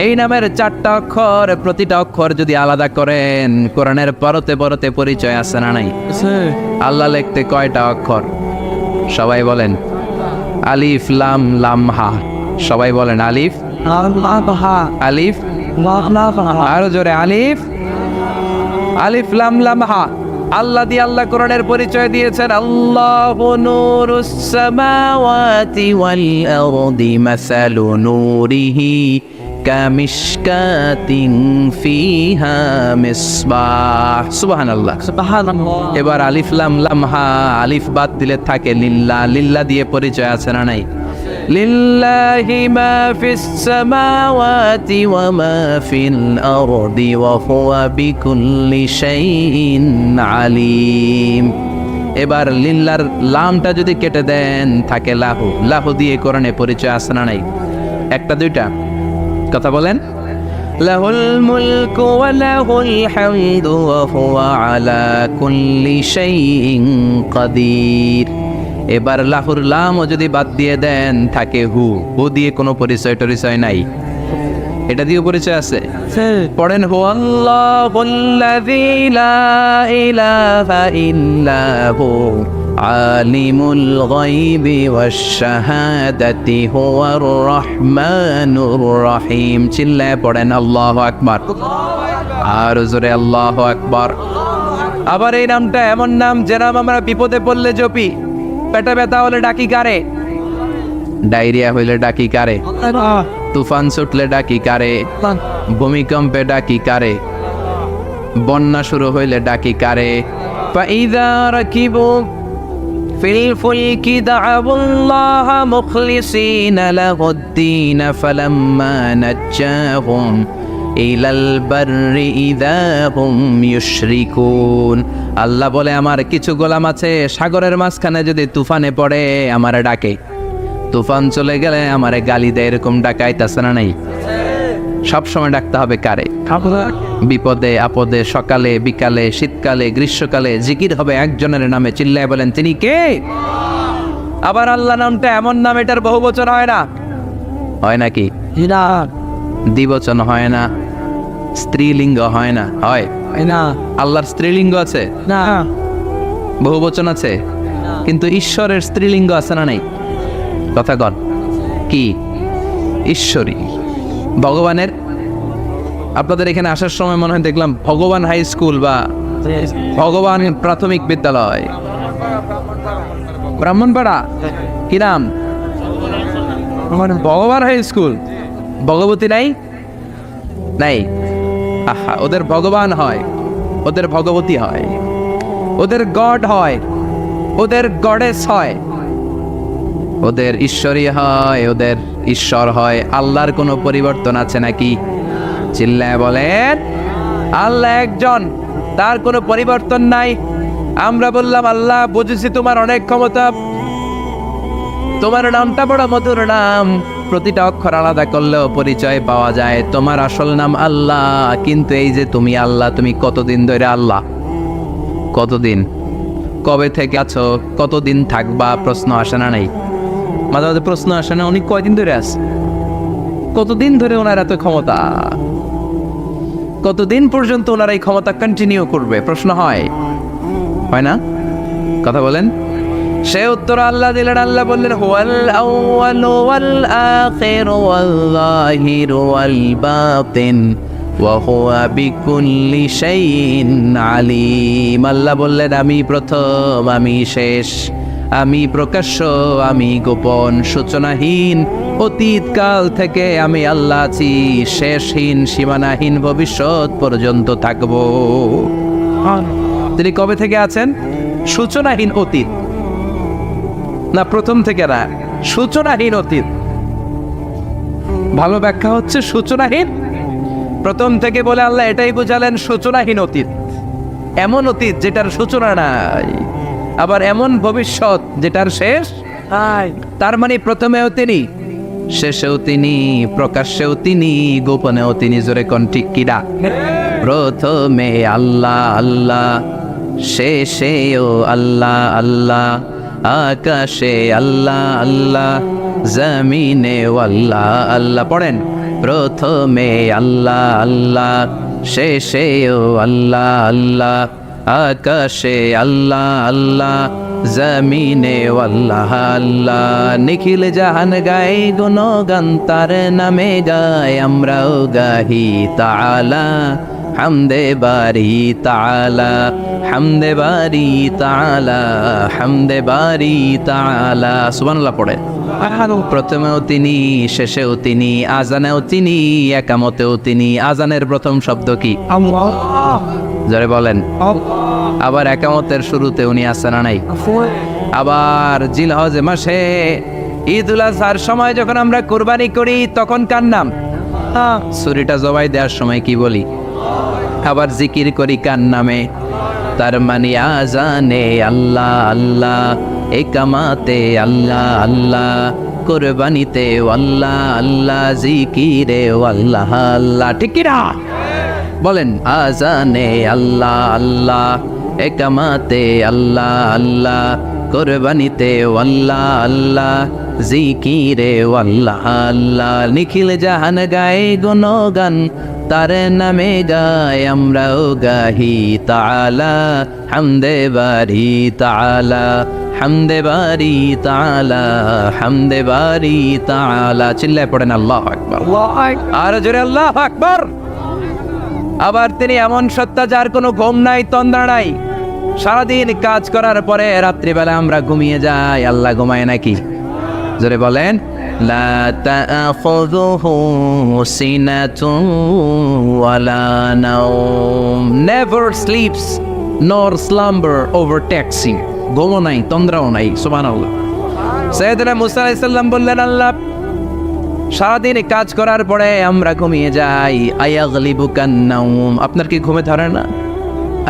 এই নামের 4টা অক্ষর, প্রতিটা অক্ষর যদি আলাদা করেন কোরআনের পরতে পরতে পরিচয় আছে না নাই? আল্লাহ লিখতে কয়টা অক্ষর? সবাই বলেন। আলিফ লাম লাম হা। সবাই বলেন আলিফ আলিফ। আরো জোরে আলিফ আলিফ লাম লাম হা। আল্লাহ দিয়ে আল্লাহ কোরআনের পরিচয় দিয়েছেন, আল্লাহু নূরুস সামাওয়াতি ওয়াল আরদি মাসালু নূরিহি কামিশকাতিন ফিহা মিসবাহ। সুবহানাল্লাহ। এবার আলিফ লাম লাম হা, আলিফ বাদ দিলে থাকে লিল্লাহ। লিল্লাহ দিয়ে পরিচয় আছে না নাই? লিল্লাহি মা ফিস সামাওয়াতি ওয়া মা ফিল আরদি ওয়া হুয়া বিকুল্লি শাইইন আলিম। এবার লিল্লার লামটা যদি কেটে দেন থাকে লাহু। লাহু দিয়ে কোরআনে পরিচয় আছে না নাই? একটা দুইটা? কথা বলেন। লাহুল মুলকু ওয়া লাহুল হামদু ওয়া হুয়া আলা কুল্লি শাইইন কাদির। এবার লাহুর লামও যদি বাদ দিয়ে দেন থাকে হু। হু দিয়ে কোনো পরিচয় টরিচয় নাই। এটা দিয়ে পরিচয় আছে। পড়েন হুয়াল্লাহুল্লাযী লা ইলাহা ইল্লা হু আলিমুল গায়বি ওয়াশ শাহাদাতি হুয়ার রহমানুর রহিম। চিল্লায় পড়েন আল্লাহু আকবার, আর জোরে আল্লাহু আকবার। আবার এই নামটা এমন নাম যে নাম আমরা বিপদে পড়লে জপি। পেটে ব্যথা হলে ডাকি কারে? ডায়রিয়া হইলে ডাকি কারে? তুফান ছুটলে ডাকি কারে? ভূমিকম্পে ডাকি কারে? বন্যা শুরু হইলে ডাকি কারে? ফাইযা রাকিবু ফিল ফুলকি দা'উল্লাহা মুখলিসিনা লাহুদ-দীন ফালাম্মা নাজ্জাহুম ইলাল বাররি ইযা হুম ইউশরিকুন। আল্লাহ বলে আমার কিছু গোলাম আছে সাগরের মাঝখানে যদি তুফানে পড়ে আমারে ডাকে, তুফান চলে গেলে আমারে গালি দেয়, এরকম ডাকাইতাছে না নাই? সব সময় ডাকতে হবে কারে? বিপদে আপদে, সকালে বিকালে, শীতকালে গ্রীষ্মকালে জিকির হবে একজনের নামে। চিল্লায় বলেন তিনি কে? আবার আল্লাহ নামটা এমন নাম এটার বহুবচন হয় না, হয় নাকি? দ্বিবচন হয় না, স্ত্রীলিঙ্গ হয় না, হয় না? আল্লাহর স্ত্রীলিঙ্গ আছে না? বহুবচন আছে, কিন্তু ঈশ্বরের স্ত্রীলিঙ্গ আছে না নাই? কথা কন কি? ঈশ্বরী। ভগবানের, আপনাদের এখানে আসার সময় মনে হয় দেখলাম ভগবান হাই স্কুল বা ভগবান প্রাথমিক বিদ্যালয়, ব্রাহ্মণপাড়া, কি নাম? ভগবান হাই স্কুল। ভগবতী নাই? নাই। আহা, ওদের ভগবান হয়, ওদের ভগবতী হয়, ওদের গড হয়, ওদের গডেস হয়, ওদের ঈশ্বরী হয়, ওদের ঈশ্বর হয়। আল্লাহর কোনো পরিবর্তন আছে নাকি? চিল্লায় বলেন আল্লাহ একজন, তার কোনো পরিবর্তন নাই। আমরা বললাম আল্লাহ বুঝেছি তোমার অনেক ক্ষমতা, তোমার নামটা বড় মধুর নাম, প্রতিটা অক্ষর আলাদা করলেও পরিচয় পাওয়া যায়। তোমার আসল নাম আল্লাহ, কিন্তু এই যে তুমি আল্লাহ, তুমি কতদিন ধরে আল্লাহ? কতদিন? কবে থেকে আছো? কতদিন থাকবা? প্রশ্ন আসে না নাই? মাঝে মাঝে প্রশ্ন আসে না, উনি কয়দিন ধরে আছে? কতদিন ধরে ওনার এত ক্ষমতা? কতদিন পর্যন্ত ওনার এই ক্ষমতা কন্টিনিউ করবে? প্রশ্ন হয় না? কথা বলেন। সে উত্তর আল্লাহ দিলেন। আল্লাহ বললেন হুয়াল আউয়ালু ওয়াল আখিরু ওয়াল যাহিরু ওয়াল বাতিন ওয়া হুয়া বিকুল্লি শাইইন আলিম। আল্লাহ বললেন আমি প্রথম, আমি শেষ, আমি প্রকাশ্য, আমি গোপন, সূচনাহীন, অতীতকাল থেকে আমি আল্লাহ আছি, শেষহীন, সীমানাহীন, ভবিষ্যৎ পর্যন্ত থাকবো। তিনি কবে থেকে আছেন? সূচনাহীন অতীত না, প্রথম থেকে না, সূচনাহীন অতীত। ভালো ব্যাখ্যা হচ্ছে সূচনাহীন। প্রথম থেকে বলে আল্লাহ এটাই বোঝালেন সূচনাহীন অতীত, এমন অতীত যেটার সূচনা নাই, আবার এমন ভবিষ্যৎ যেটার শেষ নাই। তার মানে প্রথমেও তিনি, শেষেও তিনি, প্রকাশ্যেও তিনি, গোপনেও তিনি। জোরে কোন ঠিক কিনা? প্রথমে আল্লাহ আল্লাহ, শেষেও আল্লাহ আল্লাহ, আকাশে আল্লাহ আল্লাহ, জমিনে আল্লাহ আল্লাহ। পড়েন প্রথমে আল্লাহ আল্লাহ, শেষেও আল্লাহ আল্লাহ, আকাশে আল্লাহ আল্লাহ, জমিনে আল্লাহ আল্লাহ। নিখিল জাহান গায় গুণগান তার নামে গায়, আমরাও গাহি তাআলা হামদে বারি তাআলা, হামদে বারি তাআলা, হামদে বারি তাআলা। সুবহানাল্লাহ পড়ে। প্রথমেও তিনি, শেষেও তিনি, আজানেও তিনি, একামতেও তিনি। আজানের প্রথম শব্দ কি? আল্লাহ। যারা বলেন আবার একামতের শুরুতে উনি আছেন না নাই? আবার জিলহজ মাসে ঈদুল আজহার সময় যখন আমরা কুরবানি করি তখন কার নাম? ছুরিটা জবাই দেওয়ার সময় কি বলি? আবার জিকির করি কার নামে? তার মানে আজানে আল্লাহ আল্লাহ, একামাতে আল্লাহ আল্লাহ, কুরবানিতে আল্লাহ আল্লাহ, জিকিরে আল্লাহ আল্লাহ। ঠিক কি না? বলেন আজানে আল্লাহ আল্লাহ, একামাতে আল্লাহ আল্লাহ, কোরবানিতে আল্লাহ আল্লাহ জিকিরে আল্লাহ আল্লাহ নিখিল জাহান গায়ে গুণগান তার নামে গায় আমরাও গাহি তাআলা হামদে বারি তাআলা হামদে বারি তাআলা হামদে বারি তাআলা চিল্লায় পড়েন আল্লাহু আকবার আর জোরে আল্লাহু আকবার। আবার তিনি এমন সত্তা যার কোনো ঘুম নাই তন্দ্রা নাই, সারাদিন কাজ করার পরে রাত্রিবেলা আমরা ঘুমিয়ে যাই, আল্লাহ ঘুমায় নাকি? জোরে বলেন লা তাআখুযুহু সিনাতুন ওয়ালা নাওম, নেভার স্লিপস নর স্লাম্বার ওভারটেকস হিম, ঘুমও নাই তন্দ্রাও নাই। সুবহানাল্লাহ। সাইয়েদনা মুসা আলাইহিস সালাম বললেন, আল্লাহ সারাদিন কাজ করার পরে আমরা ঘুমিয়ে যাই, আয়াগলিবুকান নাওম, আপনার কি ঘুমে ধরে না?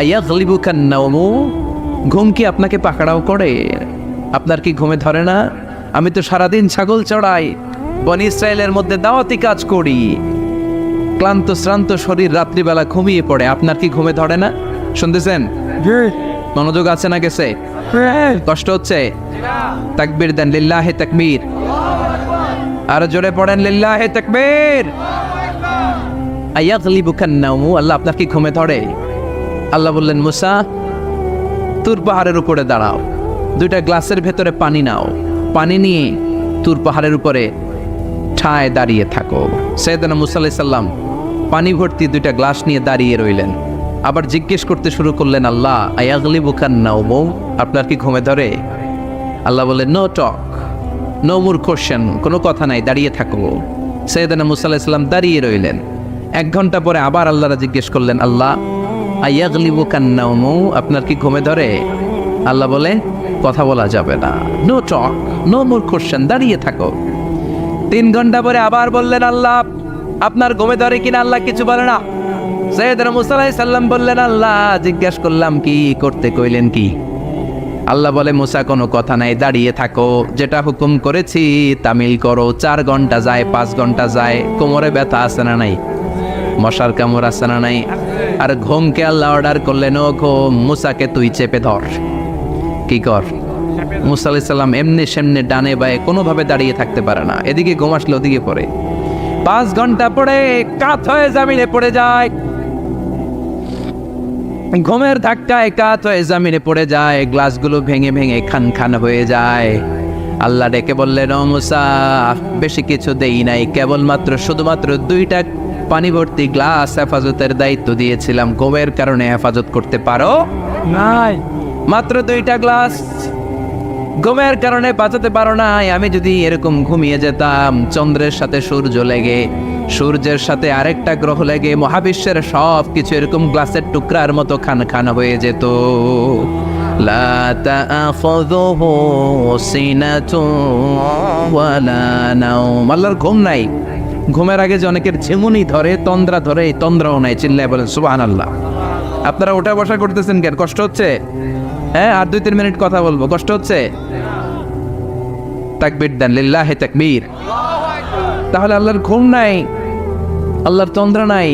আয়াগলিবুকান নাওম, ঘুম কি আপনাকে পাকড়াও করে? আপনার কি ঘুমে ধরে না? আমি তো সারাদিন ছাগল চড়াই, বনি ইসরায়েলের মধ্যে দাওয়াতি কাজ করি, ক্লান্ত শ্রান্ত শরীর রাত্রিবেলা ঘুমিয়ে পড়ে, আপনার কি ঘুমে ধরে না? শুনতেছেন? মনোযোগ আছে না গেছে? কষ্ট হচ্ছে? তাকবীর দেন, লিল্লাহি তাকবীর। আর জোরে পড়েন লিল্লাহি তাকবীর। আয়াগলিবুকান নাওম, আল্লাহ আপনার কি ঘুমে ধরে? আল্লাহ বললেন, মুসা তুর পাহাড়ের উপরে দাঁড়াও, দুইটা গ্লাসের ভেতরে পানি নাও, পানি নিয়ে তুর পাহাড়ের উপরে ঠায় দাঁড়িয়ে থাকো। সাইয়েদনা মুসা আলাইহিস সালাম পানি ভর্তি দুইটা গ্লাস নিয়ে দাঁড়িয়ে রইলেন। আবার জিজ্ঞেস করতে শুরু করলেন, আল্লাহ আয়াগলিবুকান নাওম, আপনার কি ঘুমে ধরে? আল্লাহ বললেন, no talk, no more question, কোনো কথা নাই, দাঁড়িয়ে থাকো। সাইয়েদনা মুসা আলাইহিস সালাম দাঁড়িয়ে রইলেন। 1 ঘন্টা পরে আবার আল্লাহরা জিজ্ঞেস করলেন, আল্লাহ আয়াগলিবুকান নাওম, আপনার কি ঘুমে ধরে? আল্লাহ বলে, কথা বলা যাবে না, no talk, no more question, দাঁড়িয়ে থাকো। 3 ঘন্টা পরে আবার বললেন, আল্লাহ আপনার ঘুমে ধরে কিনা? আল্লাহ কিছু বলে না। সাইয়েদনা মুসা আলাইহিস সালাম বললেন, আল্লাহ জিজ্ঞেস করলাম কি করতে কইলেন কি? আল্লাহ বলে, মুসা কোনো কথা নাই, দাঁড়িয়ে থাকো, যেটা হুকুম করেছি তামিল করো। 4 ঘন্টা যায়, 5 ঘন্টা যায়, কোমরে ব্যথা আছে না নাই? মশার কামড় আছে না নাই? আর ঘুমকে আল্লাহ অর্ডার করলেন, ও ঘুম, মুসাকে তুই চেপে ধর। কি কর? মুসা আলাইহিস সালাম এমনি সেমনি ডানে বায়ে কোনোভাবে দাঁড়িয়ে থাকতে পারে না, এদিকে ঘুম আসলে ওদিকে পড়ে। 5 ঘন্টা পরে কাত হয়ে জামিনে পড়ে যায়, ঘুমের ধাক্কায় কাত হয়ে জামিনে পড়ে যায়, গ্লাসগুলো ভেঙে ভেঙে খান খান হয়ে যায়। আল্লাহ ডেকে বললেন, ও মুসা বেশি কিছু দেই নাই, কেবলমাত্র শুধুমাত্র 2টা পানি ভর্তি গ্লাস হেফাজতের দায়িত্ব দিয়েছিলাম, ঘুমের কারণে হেফাজত করতে পারো নাই, মাত্র 2টা গ্লাস, ঘুমের কারণে বাঁচাতে পারো নাই। আমি যদি এরকম ঘুমিয়ে যেতাম, চন্দ্রের সাথে সূর্য লেগে, সূর্যের সাথে আরেকটা গ্রহ লেগে মহাবিশ্বের সব কিছু এরকম গ্লাসের টুকরার মতো খান খান হয়ে যেত। লা তাআখুযুহু সিনাতুন ওয়ালা নাওম, আল্লাহর ঘুম নাই। ঘুমের আগে যে অনেকের ঝিমুনি ধরে, তন্দ্রা ধরে, এই তন্দ্রাও নাই। চিল্লায় বলেন সুবহানাল্লাহ। আপনারা ওঠা বসা করতেছেন কেন? কষ্ট হচ্ছে? হ্যাঁ, আর 2-3 মিনিট কথা বলবো, কষ্ট হচ্ছে? তাকবীর দেন, লিল্লাহি তাকবীর। তাহলে আল্লাহর ঘুম নাই, আল্লাহর তন্দ্রা নাই,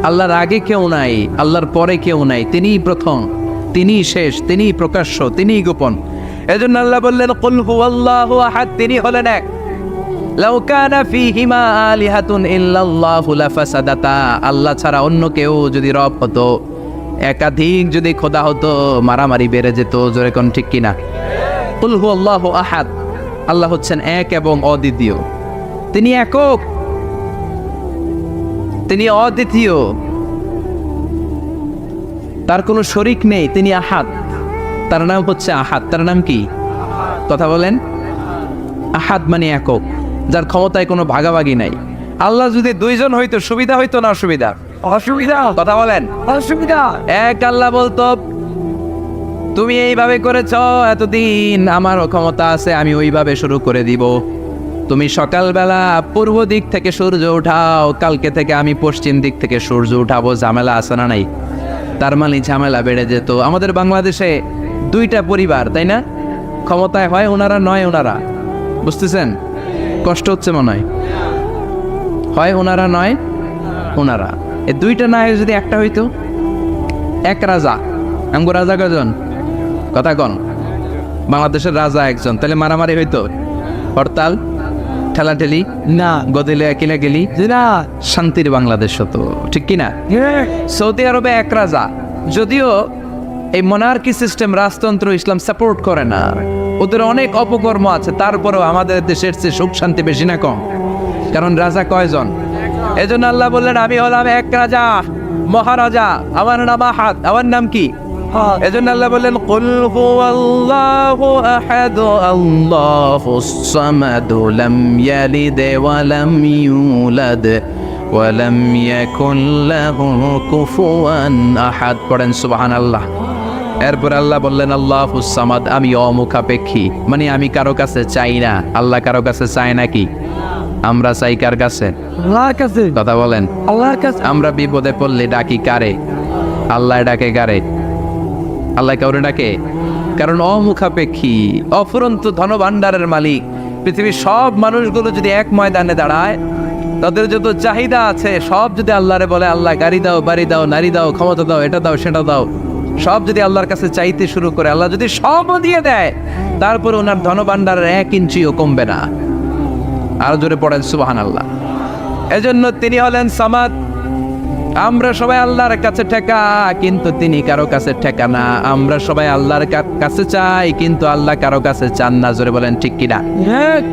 আল্লাহর আগে কেউ নাই, আল্লাহর পরে কেউ নাই, তিনিই প্রথম, তিনিই শেষ, তিনিই প্রকাশ্য, তিনিই গোপন। এজন্য আল্লাহ বললেন, কুল হুয়াল্লাহু আহাদ, তিনি হলেন এক। লাউ কানা ফীহিমা আলিহাতুন ইল্লাল্লাহু লাফাসাদাতা, আল্লাহ ছাড়া অন্য কেউ যদি রব হতো, একাধিক যদি খোদা হতো, মারামারি বেড়ে যেত। জোরে কোন ঠিক কিনা? কুল হুয়াল্লাহু আহাদ, আল্লাহ হচ্ছেন এক এবং অদ্বিতীয়, তিনি একক, তিনি অদ্বিতীয়, তার কোনো শরীক নেই, তিনি আহাদ, তার নাম হচ্ছে আহাদ। তার নাম কি? কথা বলেন। আহাদ মানে একক, যার ক্ষমতায় কোনো ভাগাভাগি নাই। আল্লাহ যদি 2 জন হইতো সুবিধা হইতো না অসুবিধা? অসুবিধা। কথা বলেন। অসুবিধা। এক আল্লাহ বলতো, তুমি এইভাবে করেছ এতদিন, আমারও ক্ষমতা আছে, আমি ওইভাবে শুরু করে দিব। তুমি সকালবেলা পূর্ব দিক থেকে সূর্য উঠাও, কালকে থেকে আমি পশ্চিম দিক থেকে সূর্য উঠাবো। ঝামেলা আছে না নাই? তার মানে ঝামেলা বেড়ে যেত। আমাদের বাংলাদেশে 2টা পরিবার, তাই না? ক্ষমতায় হয় ওনারা, নয় ওনারা। বুঝতেছেন? কষ্ট হচ্ছে মনে হয় ওনারা, নয় ওনারা। এই 2টা না হয় যদি একটা হইতো, এক রাজা। আমগো রাজা কজন? কথা কন। বাংলাদেশের রাজা একজন, তাহলে মারামারি হইতো, হরতাল, ঠেলাঠেলি, না গদিলে কিলা গেলি, না শান্তির বাংলাদেশ হতো, ঠিক কিনা? সৌদি আরবে এক রাজা, যদিও এই মনার্কি সিস্টেম, রাজতন্ত্র ইসলাম সাপোর্ট করে না, ওদের অনেক অপকর্ম আছে, তারপরেও আমাদের দেশের চেয়ে সুখ শান্তি বেশি না কম? কারণ রাজা কয়জন? এজন্য আল্লাহ বললেন আমি হলাম এক রাজা, মহারাজা, আমার নাম আহাদ। আমার নাম কি? এজন্য আল্লাহ বললেন কুল হুয়াল্লাহু আহাদ আল্লাহুস সামাদ লাম ইয়ালিদ ওয়া লাম ইউলাদ ওয়া লাম ইয়াকুল লাহু কুফুয়ান আহাদ। পড়েন সুবহানাল্লাহ। এরপর আল্লাহ বললেন আল্লাহুস সামাদ, আমি অমুখাপেক্ষী, মানে আমি কারো কাছে চাই না। আল্লাহ কারো কাছে চায় নাকি? আমরা চাই কার কাছে? আল্লাহর কাছে। কথা বলেন। আল্লাহর কাছে। আমরা বিপদে পড়লে ডাকি কারে? আল্লাহ ডাকে কারে? আল্লাহ কাউরে ডাকে? কারণ অমুখাপেক্ষী, অফুরন্ত ধনভাণ্ডারের মালিক। পৃথিবীর সব মানুষগুলো যদি এক ময়দানে দাঁড়ায়, তাদের যত চাহিদা আছে সব যদি আল্লাহরে বলে, আল্লাহ গাড়ি দাও, বাড়ি দাও, নারী দাও, ক্ষমতা দাও, এটা দাও, সেটা দাও, সব যদি আল্লাহর কাছে চাইতে শুরু করে, আল্লাহ যদি সবও দিয়ে দেয়, তারপরে ওনার ধনভাণ্ডারের 1 ইঞ্চিও কমবে না। আরো জোরে পড়েন সুবহানাল্লাহ। এজন্য তিনি হলেন সামাদ। আমরা সবাই আল্লাহর কাছে ঠেকা, কিন্তু তিনি কারো কাছে ঠেকা না। আমরা সবাই আল্লাহর কাছে চাই, কিন্তু আল্লাহ কারো কাছে চান না। জোরে বলেন ঠিক কিনা?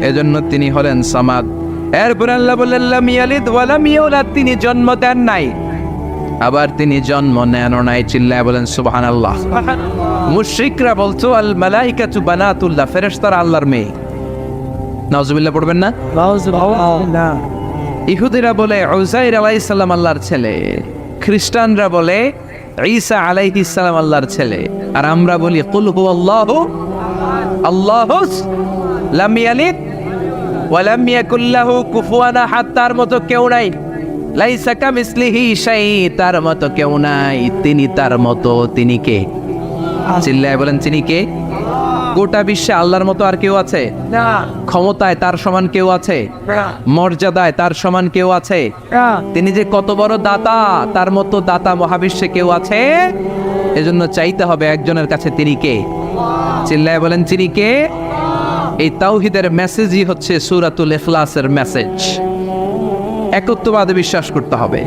এজন্য তিনি হলেন সামাদ। এরপর আল্লাহ বললেন লাম ইয়ালিদ ওয়া লাম ইউলাদ, তিনি জন্ম দেন নাই, আবার তিনি জন্ম নেনও নাই। চিল্লায় বলেন সুবহানাল্লাহ। মুশরিকরা বলতো আল মালাইকাতু বানাতুল্লাহ, ফেরেশতারা আল্লাহর মেয়ে। নাউজুবিল্লাহ পড়বেন না? না ইহুদিরা বলে উযাইর আলাইহিস সালাম আল্লাহর ছেলে, খ্রিস্টানরা বলে ঈসা আলাইহিস সালাম আল্লাহর ছেলে, আর আমরা বলি কুল হুয়াল্লাহু আল্লাহুস লাম ইয়ালিদ ওয়া লাম ইয়াকুল লাহু কুফুয়ান আহাদ। তার মতো কেউ নাই, লাইসা কামিসলিহি শাই, তার মতো কেউ নাই, তিনি তার মতো। তিনি কে? চিল্লায় বলেন তিনি কে? গোটা বিশ্বে আল্লাহর মতো আর কেউ আছে? না ক্ষমতায় তার সমান কেউ আছে? মর্যাদায় তার সমান কেউ আছে? তিনি যে কত বড় দাতা, তার মতো দাতা মহাবিশ্বে কেউ আছে? এজন্য চাইতে হবে একজনের কাছে, তিনি কে? চিল্লায় বলেন তিনি কে? এই তাওহীদের মেসেজই হচ্ছে সূরাতুল ইখলাসের মেসেজ। একত্ববাদে বিশ্বাস করতে হবে।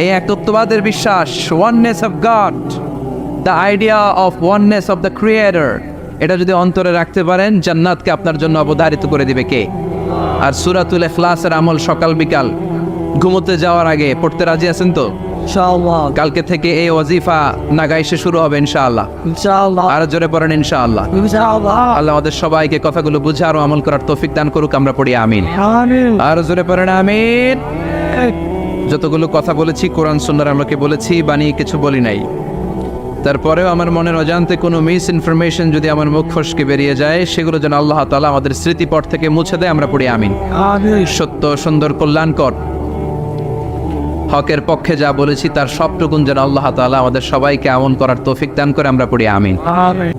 এই একত্ববাদের বিশ্বাস, oneness of god, the idea of oneness of the creator, এটা যদি অন্তরে রাখতে পারেন, জান্নাতকে আপনার জন্য অবধারিত করে দিবে কে? আর সূরাতুল ইখলাসের আমল সকাল বিকাল ঘুমোতে যাওয়ার আগে পড়তে রাজি আছেন তো? ইনশাআল্লাহ। কালকে থেকে এই ওয়াজিফা নাগাইশে শুরু হবে ইনশাআল্লাহ। ইনশাআল্লাহ। আর জোরে পড়েন ইনশাআল্লাহ। ইনশাআল্লাহ। আল্লাহ আমাদের সবাইকে কথাগুলো বুঝে আরো আমল করার তৌফিক দান করুক। আমরা পড়ি আমিন। আমিন। আর জোরে পড়েন আমিন। যতগুলো কথা বলেছি কোরআন সুন্নাহর আমলকে বলেছি, বানিয়ে কিছু বলি নাই। তারপরেও আমার মনের অজান্তে কোনো মিস ইনফরমেশন যদি আমার মুখ ফসকে বেরিয়ে যায়, সেগুলো যেন আল্লাহ তাআলা আমাদের স্মৃতিপট থেকে মুছে দেয়। আমরা পড়ি আমিন। আমিন। সত্য, সুন্দর, কল্যাণকর, হকের পক্ষে যা বলেছি তার সবটুকুন যেন আল্লাহ তাআলা আমাদের সবাইকে আমল করার তৌফিক দান করে। আমরা পড়ি আমিন। আমিন।